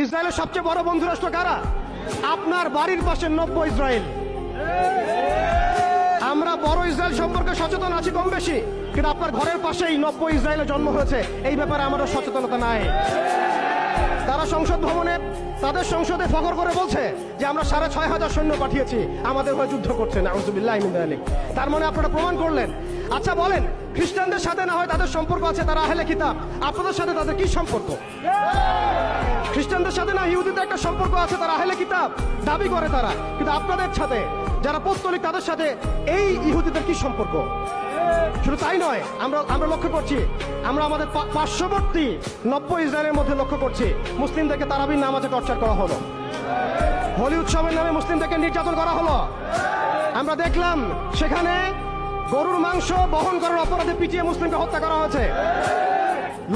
ইসরায়েলের সবচেয়ে বড় বন্ধু রাষ্ট্র কারা? আপনার বাড়ির পাশে নব্য ইসরায়েল। আমরা বড় ইসরায়েল সম্পর্কে সচেতন আছি কম বেশি, কিন্তু আপনার ঘরের পাশেই নব্য ইসরায়েলের জন্ম হয়েছে, এই ব্যাপারে আমাদের সচেতনতা নাই। তারা সংসদ ভবনে তাদের সংসদে ফখর করে বলছে যে আমরা ৬,৫০০ সৈন্য পাঠিয়েছি, আমাদের হয়ে যুদ্ধ করছে। নাউযুবিল্লাহি মিন যালিক। তার মানে আপনারা প্রমাণ করলেন। আচ্ছা বলেন, খ্রিস্টানদের সাথে না হয় তাদের সম্পর্ক আছে, তারা আহলে কিতাব, আপনাদের সাথে তাদের কি সম্পর্ক? খ্রিস্টানদের সাথে না ইহুদিদের একটা সম্পর্ক আছে, তারা আহলে কিতাব দাবি করে তারা, কিন্তু আপনাদের সাথে যারা পৌত্তলিক তাদের সাথে এই ইহুদিদের কি সম্পর্ক? শুধু তাই নয়, আমরা লক্ষ্য করছি, আমরা আমাদের পার্শ্ববর্তী নব্য ইসরায়েলের মধ্যে লক্ষ্য করছি মুসলিমদেরকে তারাবির নামাজে টর্চার করা হলো, হোলি উৎসবের নামে মুসলিমদেরকে নির্যাতন করা হলো। আমরা দেখলাম সেখানে গরুর মাংস বহন করার অপরাধে পিটিয়ে মুসলিমকে হত্যা করা হয়েছে।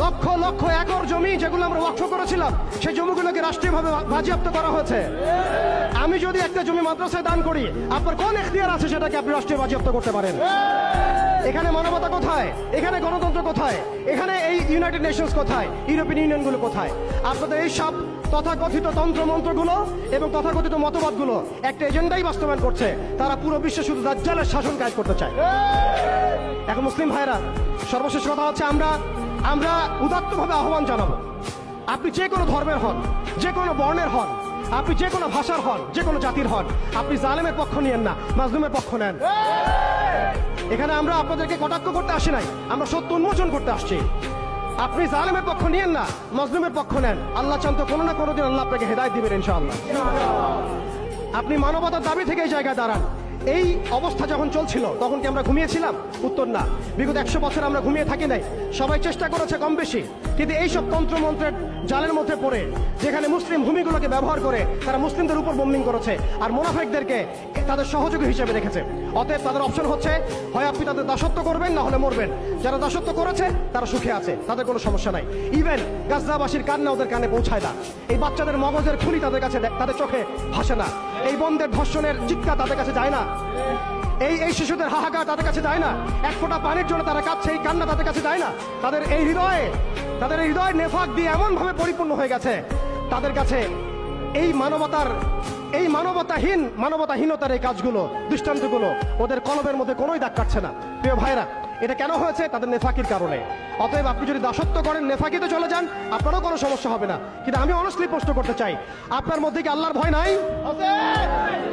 লক্ষ লক্ষ একর জমি যেগুলো আমরা ওয়াকফ করেছিলাম, সেই জমিগুলোকে রাষ্ট্রীয়ভাবে বাজেয়াপ্ত করা হয়েছে। আমি যদি একটা জমি মাদ্রাসায় দান করি, আপনার কোন এখতিয়ার আছে সেটাকে আপনি রাষ্ট্রীয় বাজেয়াপ্ত করতে পারেন? এখানে মানবতা কোথায়? এখানে গণতন্ত্র কোথায়? এখানে এই ইউনাইটেড নেশনস কোথায়? ইউরোপিয়ান ইউনিয়নগুলো কোথায়? আপনাদের এই সব তথাকথিত তন্ত্রমন্ত্রগুলো এবং তথাকথিত মতবাদগুলো একটা এজেন্ডাই বাস্তবায়ন করছে। তারা পুরো বিশ্বে শুধু দাজ্জালের শাসন কাজ করতে চায়। এখন মুসলিম ভাইরা, সর্বশেষ কথা হচ্ছে, আমরা উদাত্তভাবে আহ্বান জানাবো, আপনি যে কোনো ধর্মের হন, যে কোনো বর্ণের হন, আপনি যে কোনো ভাষার হন, যে কোনো জাতির হন, আপনি জালেমের পক্ষ নিয়েন না, মাজলুমের পক্ষ নেন। এখানে আমরা আপনাদেরকে কটাক্ষ করতে আসি নাই, আমরা সত্য উন্মোচন করতে আসছি। আপনি জালেমের পক্ষ নিয়েন না, মাজলুমের পক্ষ নেন। আল্লাহ চান তো কোনো না কোনো দিন আল্লাহ আপনাকে হেদায়েত দিবেন ইনশাআল্লাহ। আপনি মানবতার দাবি থেকে এই জায়গায় দাঁড়ান। এই অবস্থা যখন চলছিল তখন কি আমরা ঘুমিয়েছিলাম? উত্তর না। বিগত 100 বছর আমরা ঘুমিয়ে থাকি নাই, সবাই চেষ্টা করেছে কম বেশি, কিন্তু এইসব তন্ত্রমন্ত্রের জালের মধ্যে পড়ে, যেখানে মুসলিম ভূমিগুলোকে ব্যবহার করে তারা মুসলিমদের উপর বোম্বিং করেছে আর মুনাফিকদেরকে তাদের সহযোগী হিসেবে রেখেছে। অতএব তাদের অপশন হচ্ছে, হয় আপনি তাদের দাসত্ব করবেন, না হলে মরবেন। যারা দাসত্ব করেছে তারা সুখে আছে, তাদের কোনো সমস্যা নাই। ইভেন গাজাবাসীর কান্না ওদের কানে পৌঁছায় না। এই বাচ্চাদের মগজের খুলি তাদের কাছে, তাদের চোখে ভাসে না। এই বন্ধের ধর্ষণের চিৎকার তাদের কাছে যায় না। এই শিশুদের হাহাকার তাদের কাছে যায় না। এক ফোঁটা পানির জন্য তারা কাঁদছে, এই কান্না তাদের কাছে যায় না। তাদের এই হৃদয় নেফাক দিয়ে এমন ভাবে পরিপূর্ণ হয়ে গেছে, তাদের কাছে এই মানবতাহীনতার এই কাজগুলো, দৃষ্টান্তগুলো ওদের কলবের মধ্যে কোনোই দাগ কাটছে না। প্রিয় ভাইরা, এটা কেন হয়েছে? তাদের নেফাকির কারণে। অতএব আপনি যদি দাসত্ব করেন, নেফাকিতে চলে যান, আপনারও কোনো সমস্যা হবে না। কিন্তু আমি অনেস্টলি প্রশ্ন করতে চাই, আপনার মধ্যে কি আল্লাহর ভয় নাই?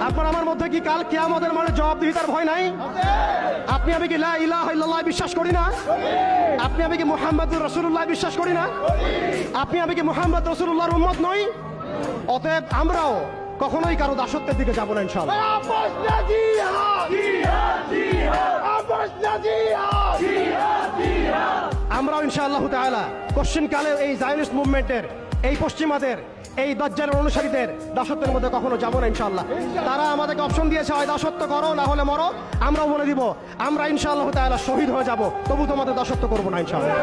আপনার আমার মধ্যে কি কাল কিয়ামতের মানে জবাবদিহিতার ভয় নাই? আপনি আমি কি লা ইলাহা ইল্লাল্লাহ বিশ্বাস করি না? আপনি আমি কি মুহাম্মাদুর রাসূলুল্লাহ বিশ্বাস করি না? আপনি আমি কি মুহাম্মদ রাসূলুল্লাহর উম্মত নই? অতএব আমরাও কখনোই কারো দাসত্বের দিকে যাবো না ইনশাআল্লাহ। আমরাও ইনশাআল্লাহ তাআলা কোশ্চিন কালে এই জায়নিস্ট মুভমেন্টের, এই পশ্চিমাদের, এই দাজ্জালের অনুসারীদের দাসত্বের মধ্যে কখনো যাবো না ইনশাআল্লাহ। তারা আমাদেরকে অপশন দিয়েছে, হয় দাসত্ব করো না হলে মরো। আমরাও বলে দিব, আমরা ইনশাআল্লাহ তাআলা শহীদ হয়ে যাব, তবু তোমাদের দাসত্ব করবো না ইনশাআল্লাহ।